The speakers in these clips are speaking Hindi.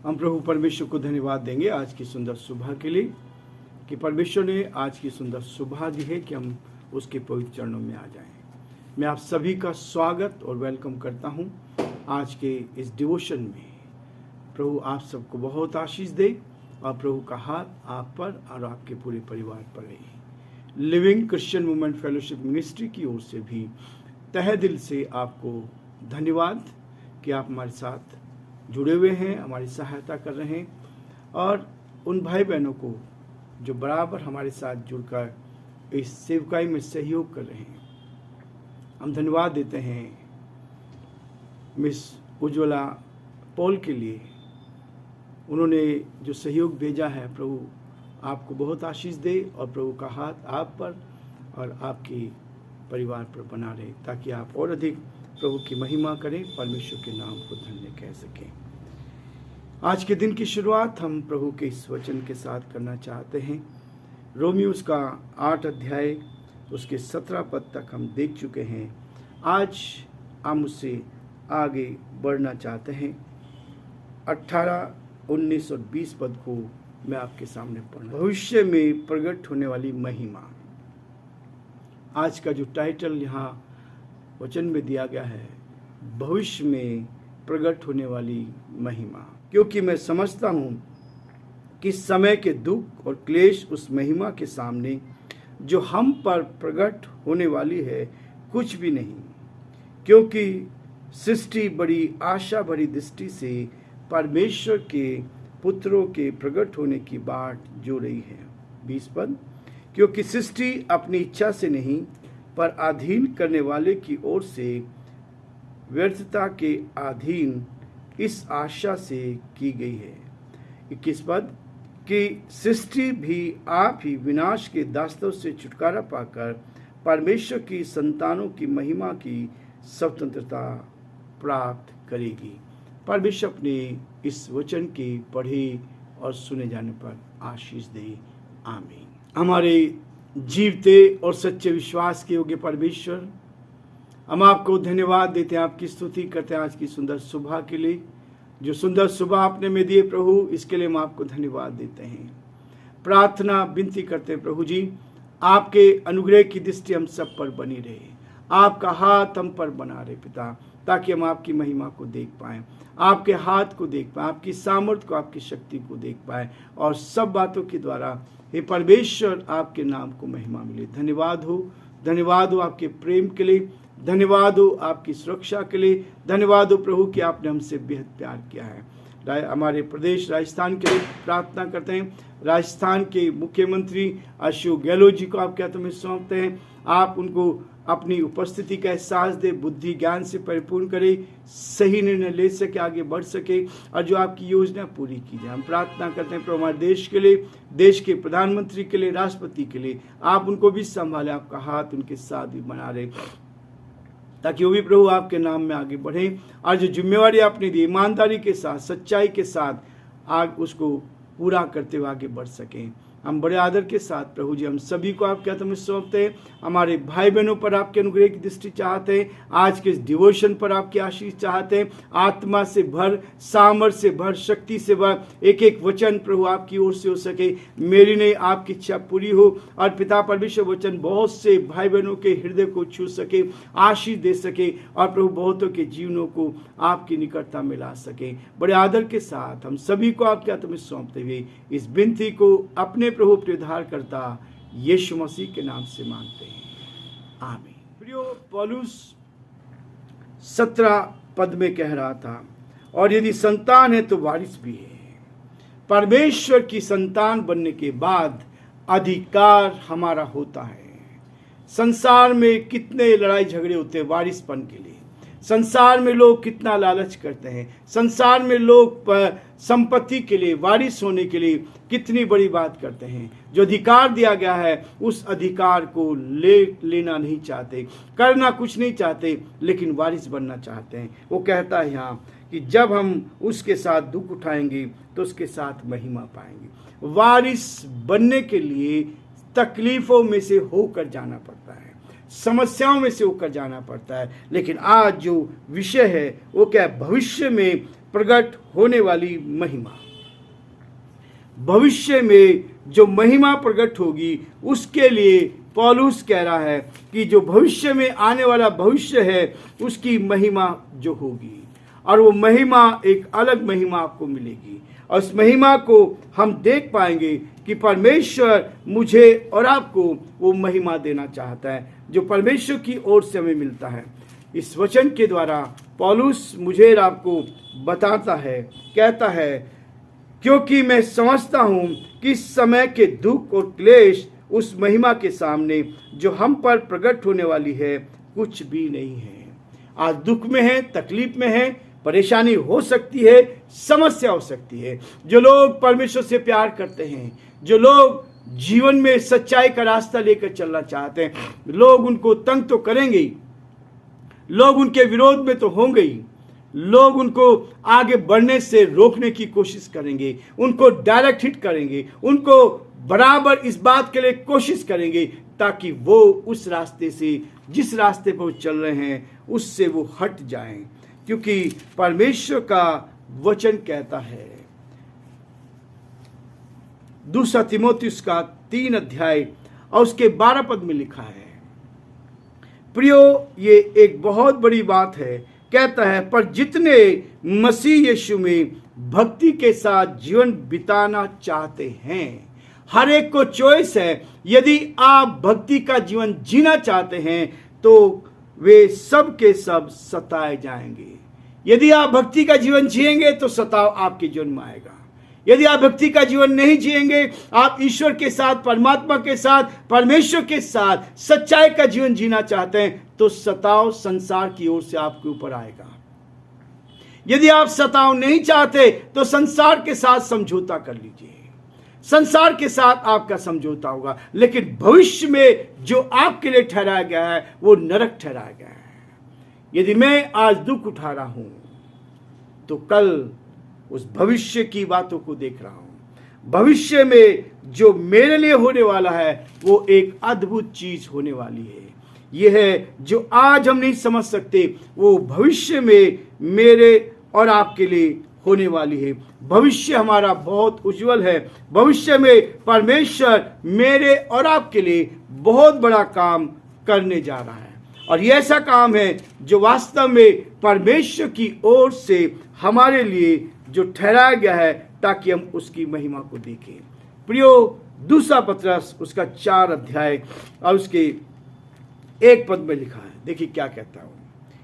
हम प्रभु परमेश्वर को धन्यवाद देंगे आज की सुंदर सुबह के लिए कि परमेश्वर ने आज की सुंदर सुबह दी है कि हम उसके पवित्र चरणों में आ जाएं। मैं आप सभी का स्वागत और वेलकम करता हूं आज के इस डिवोशन में। प्रभु आप सबको बहुत आशीष दे और प्रभु का हाथ आप पर और आपके पूरे परिवार पर रहे। Living Christian movement fellowship ministry की ओर से भी तहे दिल से आपको धन्यवाद कि आप हमारे साथ जुड़े हुए हैं, हमारी सहायता कर रहे हैं और उन भाई बहनों को जो बराबर हमारे साथ जुड़कर इस सेवकाई में सहयोग कर रहे हैं। हम धन्यवाद देते हैं मिस उज्ज्वला पॉल के लिए, उन्होंने जो सहयोग भेजा है। प्रभु आपको बहुत आशीष दे और प्रभु का हाथ आप पर और आपके परिवार पर बना रहे ताकि आप और अधिक प्रभु की महिमा करें, परमेश्वर के नाम को धन्य कह सकें। आज के दिन की शुरुआत हम प्रभु के इस वचन के साथ करना चाहते हैं। रोमियो उसका 8 अध्याय उसके 17 पद तक हम देख चुके हैं। आज हम उससे आगे बढ़ना चाहते हैं। 18, 19 और 20 पद को मैं आपके सामने पढ़ना। भविष्य में प्रकट होने वाली महिमा, आज का जो टाइटल यहाँ वचन में दिया गया है, भविष्य में प्रकट होने वाली महिमा। क्योंकि मैं समझता हूँ कि समय के दुख और क्लेश उस महिमा के सामने जो हम पर प्रकट होने वाली है कुछ भी नहीं, क्योंकि सृष्टि बड़ी आशा भरी दृष्टि से परमेश्वर के पुत्रों के प्रकट होने की बाट जो रही है। 20 पद, क्योंकि सृष्टि अपनी इच्छा से नहीं पर अधीन करने वाले की ओर से व्यर्थता के अधीन इस आशा से की गई है। 21 पद, कि सृष्टि भी आप ही विनाश के दास्तों से छुटकारा पाकर परमेश्वर की संतानों की महिमा की स्वतंत्रता प्राप्त करेगी। परमेश्वर अपने इस वचन के पढ़े और सुने जाने पर आशीष दे। आमीन। हमारे जीवते और सच्चे विश्वास के योग्य परमेश्वर, हम आपको धन्यवाद देते हैं, आपकी स्तुति करते हैं आज की सुंदर सुबह के लिए। जो सुंदर सुबह आपने में दिए प्रभु, इसके लिए हम आपको धन्यवाद देते हैं। प्रार्थना विनती करते हैं प्रभु जी, आपके अनुग्रह की दृष्टि हम सब पर बनी रहे, आपका हाथ हम पर बना रहे पिता, ताकि हम आपकी महिमा को देख पाएं, आपके हाथ को देख पाएं, आपकी सामर्थ्य को, आपकी शक्ति को देख पाएं और सब बातों के द्वारा हे परमेश्वर आपके नाम को महिमा मिले। धन्यवाद हो आपके प्रेम के लिए, धन्यवाद हो आपकी सुरक्षा के लिए, धन्यवाद हो प्रभु कि आपने हमसे बेहद प्यार किया है। हमारे प्रदेश राजस्थान के लिए प्रार्थना करते हैं। राजस्थान के मुख्यमंत्री अशोक गहलोत जी को आपके हाथों में सौंपते हैं। आप उनको अपनी उपस्थिति का एहसास दे, बुद्धि ज्ञान से परिपूर्ण करे, सही निर्णय ले सके, आगे बढ़ सके और जो आपकी योजना पूरी की जाए। हम प्रार्थना करते हैं प्रभु हमारे देश के लिए, देश के प्रधानमंत्री के लिए, राष्ट्रपति के लिए, आप उनको भी संभाले, आपका हाथ उनके साथ भी बना रहे ताकि वो भी प्रभु आपके नाम में आगे बढ़े और जो जिम्मेवारी आपने दी ईमानदारी के साथ, सच्चाई के साथ आग उसको पूरा करते हुए आगे बढ़ सकें। हम बड़े आदर के साथ प्रभु जी हम सभी को आपके हाथों में सौंपते हैं। हमारे भाई बहनों पर आपके अनुग्रह की दृष्टि चाहते हैं, आज के इस डिवोशन पर आपकी आशीष चाहते हैं। आत्मा से भर, सामर्थ्य से भर, शक्ति से भर, एक एक वचन प्रभु आपकी ओर से हो सके, मेरी नहीं आपकी इच्छा पूरी हो और पिता परमेश्वर वचन बहुत से भाई बहनों के हृदय को छू सके, आशीष दे सके और प्रभु बहुतों के जीवनों को आपकी निकटता में ला सके। बड़े आदर के साथ हम सभी को आपके हाथों में सौंपते हुए इस विनती को अपने प्रभु उद्धार करता यीशु मसीह के नाम से मांगते हैं, आमीन। प्रियो, पौलुस 17 पद में कह रहा था, और यदि संतान है तो वारिस भी है। परमेश्वर की संतान बनने के बाद अधिकार हमारा होता है। संसार में कितने लड़ाई झगड़े होते हैं वारिसपन के लिए। संसार में लोग कितना लालच करते हैं। संसार में लोग संपत्ति के लिए, वारिस होने के लिए कितनी बड़ी बात करते हैं। जो अधिकार दिया गया है उस अधिकार को लेना नहीं चाहते, करना कुछ नहीं चाहते, लेकिन वारिस बनना चाहते हैं। वो कहता है यहाँ कि जब हम उसके साथ दुख उठाएंगे तो उसके साथ महिमा पाएंगे। वारिस बनने के लिए तकलीफों में से होकर जाना पड़ता है, समस्याओं में से होकर जाना पड़ता है। लेकिन आज जो विषय है वो क्या है? भविष्य में प्रकट होने वाली महिमा। भविष्य में जो महिमा प्रकट होगी उसके लिए पौलुस कह रहा है कि जो भविष्य में आने वाला भविष्य है उसकी महिमा जो होगी, और वो महिमा एक अलग महिमा आपको मिलेगी। और उस महिमा को हम देख पाएंगे कि परमेश्वर मुझे और आपको वो महिमा देना चाहता है जो परमेश्वर की ओर से हमें मिलता है। इस वचन के द्वारा पौलुस मुझे और आपको बताता है, कहता है, क्योंकि मैं समझता हूं कि इस समय के दुख और क्लेश उस महिमा के सामने जो हम पर प्रकट होने वाली है कुछ भी नहीं है। आज दुख में है, तकलीफ में है, परेशानी हो सकती है, समस्या हो सकती है। जो लोग परमेश्वर से प्यार करते हैं, जो लोग जीवन में सच्चाई का रास्ता लेकर चलना चाहते हैं, लोग उनको तंग तो करेंगे ही, लोग उनके विरोध में तो होंगे ही, लोग उनको आगे बढ़ने से रोकने की कोशिश करेंगे, उनको डायरेक्ट हिट करेंगे, उनको बराबर इस बात के लिए कोशिश करेंगे ताकि वो उस रास्ते से, जिस रास्ते पर वो चल रहे हैं, उससे वो हट जाएं। क्योंकि परमेश्वर का वचन कहता है, दूसरा तीमुथियुस का 3 अध्याय और उसके 12 पद में लिखा है, प्रियो, ये एक बहुत बड़ी बात है। कहता है, पर जितने मसीह यीशु में भक्ति के साथ जीवन बिताना चाहते हैं, हर एक को चॉइस है। यदि आप भक्ति का जीवन जीना चाहते हैं तो वे सब के सब सताए जाएंगे। यदि आप भक्ति का जीवन जिएंगे तो सताव आपके जीवन में आएगा। यदि आप भक्ति का जीवन नहीं जिएंगे, आप ईश्वर के साथ, परमात्मा के साथ, परमेश्वर के साथ सच्चाई का जीवन जीना चाहते हैं तो सताव संसार की ओर से आपके ऊपर आएगा। यदि आप सताव नहीं चाहते तो संसार के साथ समझौता कर लीजिए, संसार के साथ आपका समझौता होगा। लेकिन भविष्य में जो आपके लिए ठहराया गया है वो नरक ठहराया गया है। यदि मैं आज दुख उठा रहा हूं तो कल उस भविष्य की बातों को देख रहा हूं। भविष्य में जो मेरे लिए होने वाला है वो एक अद्भुत चीज होने वाली है। यह है जो आज हम नहीं समझ सकते, वो भविष्य में मेरे और आपके लिए होने वाली है। भविष्य हमारा बहुत उज्जवल है। भविष्य में परमेश्वर मेरे और आपके लिए बहुत बड़ा काम करने जा रहा है, और ये ऐसा काम है जो वास्तव में परमेश्वर की ओर से हमारे लिए जो ठहराया गया है ताकि हम उसकी महिमा को देखें। प्रियो, दूसरा पत्रस उसका 4 अध्याय और उसके 1 पद में लिखा है, देखिए क्या कहता हूं।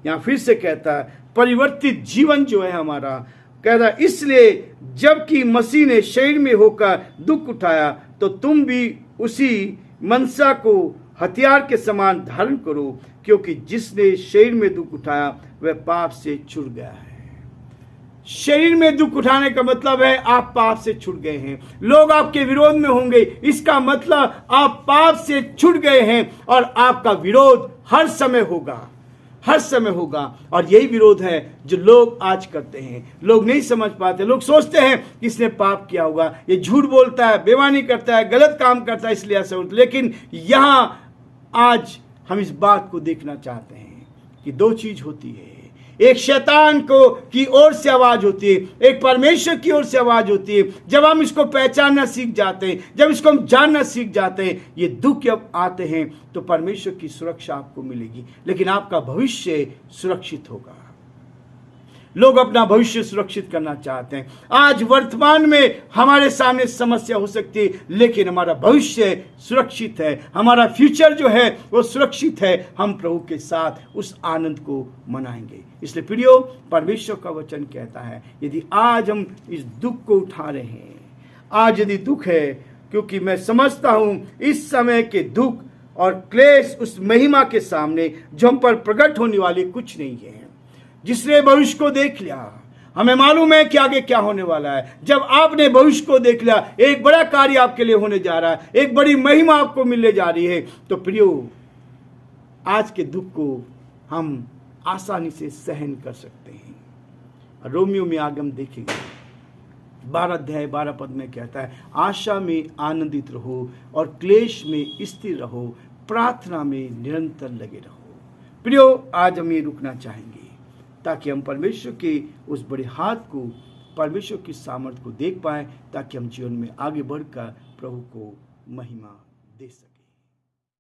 यहां फिर से कहता है, परिवर्तित जीवन जो है हमारा, कहता है, इसलिए जबकि मसीह ने शरीर में होकर दुख उठाया तो तुम भी उसी मनसा को हथियार के समान धारण करो, क्योंकि जिसने शरीर में दुख उठाया वह पाप से छूट गया है। शरीर में दुख उठाने का मतलब है आप पाप से छूट गए हैं। लोग आपके विरोध में होंगे, इसका मतलब आप पाप से छूट गए हैं, और आपका विरोध हर समय होगा, हर समय होगा। और यही विरोध है जो लोग आज करते हैं। लोग नहीं समझ पाते, लोग सोचते हैं कि इसने पाप किया होगा, ये झूठ बोलता है, बेईमानी करता है, गलत काम करता है, इसलिए ऐसा होता है। लेकिन यहां आज हम इस बात को देखना चाहते हैं कि 2 चीज होती है। एक शैतान को की ओर से आवाज होती है, एक परमेश्वर की ओर से आवाज होती है। जब हम इसको पहचानना सीख जाते हैं, जब इसको हम जानना सीख जाते हैं, ये दुख जब आते हैं तो परमेश्वर की सुरक्षा आपको मिलेगी, लेकिन आपका भविष्य सुरक्षित होगा। लोग अपना भविष्य सुरक्षित करना चाहते हैं। आज वर्तमान में हमारे सामने समस्या हो सकती है, लेकिन हमारा भविष्य सुरक्षित है, हमारा फ्यूचर जो है वो सुरक्षित है। हम प्रभु के साथ उस आनंद को मनाएंगे। इसलिए प्रियो, परमेश्वर का वचन कहता है, यदि आज हम इस दुख को उठा रहे हैं, आज यदि दुख है, क्योंकि मैं समझता हूं इस समय के दुख और क्लेश उस महिमा के सामने जो हम पर प्रकट होने वाली कुछ नहीं है। जिसने भविष्य को देख लिया, हमें मालूम है कि आगे क्या होने वाला है। जब आपने भविष्य को देख लिया, एक बड़ा कार्य आपके लिए होने जा रहा है, एक बड़ी महिमा आपको मिलने जा रही है, तो प्रियो, आज के दुख को हम आसानी से सहन कर सकते हैं। रोमियो में आगे हम देखेंगे 12 अध्याय 12 पद में कहता है, आशा में आनंदित रहो और क्लेश में स्थिर रहो, प्रार्थना में निरंतर लगे रहो। प्रियो, आज हम ये रुकना चाहेंगे। ताकि हम परमेश्वर के उस बड़े हाथ को, परमेश्वर की सामर्थ को देख पाएं, ताकि हम जीवन में आगे बढ़कर प्रभु को महिमा दे सकें।